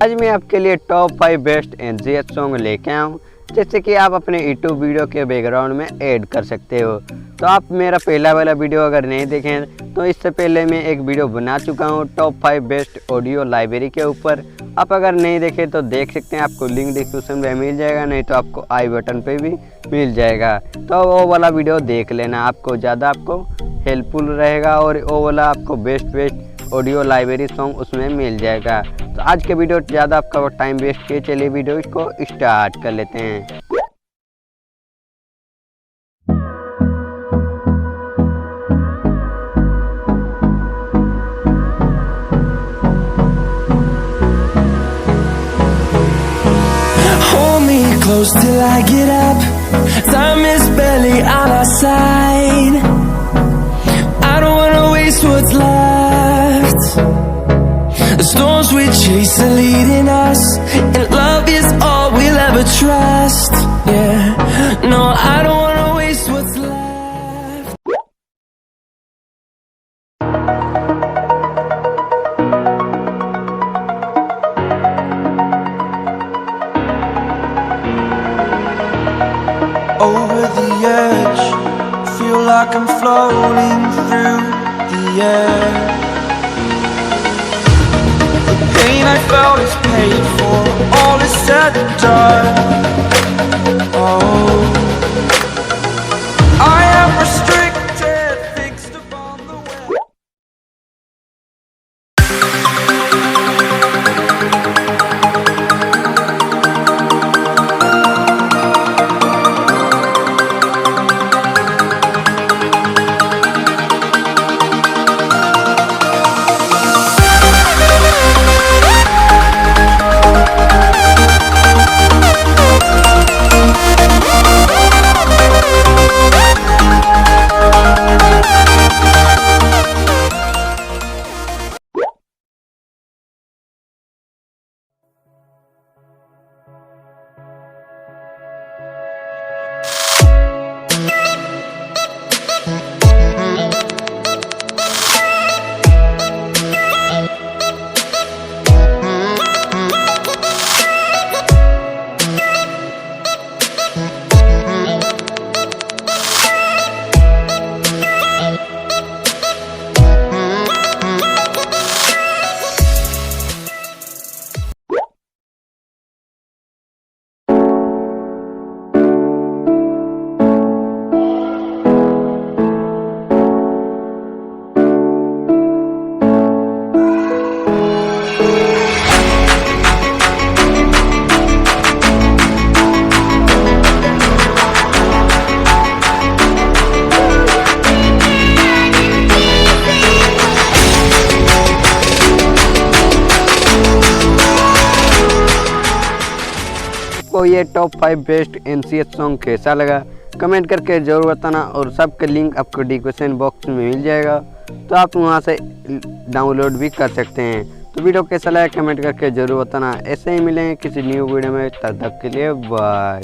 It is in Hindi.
आज मैं आपके लिए टॉप 5 बेस्ट एनसीएच सॉन्ग लेके आया हूँ, जैसे कि आप अपने यूट्यूब वीडियो के बैकग्राउंड में ऐड कर सकते हो। तो आप मेरा पहला वाला वीडियो अगर नहीं देखें तो इससे पहले मैं एक वीडियो बना चुका हूँ टॉप 5 बेस्ट ऑडियो लाइब्रेरी के ऊपर। आप अगर नहीं देखें तो देख सकते हैं, आपको लिंक डिस्क्रिप्शन में मिल जाएगा, नहीं तो आपको आई बटन पे भी मिल जाएगा। तो वो वाला वीडियो देख लेना, आपको ज़्यादा हेल्पफुल रहेगा और वो वाला आपको बेस्ट ऑडियो लाइब्रेरी सॉन्ग उसमें मिल जाएगा। तो आज के वीडियो ज़्यादा आपका टाइम वेस्ट किए, चलिए वीडियो को स्टार्ट कर लेते हैं। Close till I get up, time is barely on our side. I don't wanna waste what's left. The storms we chase are leading us, and love is all we'll ever trust. Yeah, no, I don't wanna waste what's left. Over the edge, feel like I'm floating through the air. The pain I felt is paid for, all is said and done. Oh, I am restricted, fixed upon the web. आपको ये टॉप 5 बेस्ट एनसीएच सॉन्ग कैसा लगा कमेंट करके ज़रूर बताना, और सबके लिंक आपको डिस्क्रिप्शन बॉक्स में मिल जाएगा, तो आप वहां से डाउनलोड भी कर सकते हैं। तो वीडियो कैसा लगा कमेंट करके ज़रूर बताना। ऐसे ही मिलेंगे किसी न्यू वीडियो में, तब तक के लिए बाय।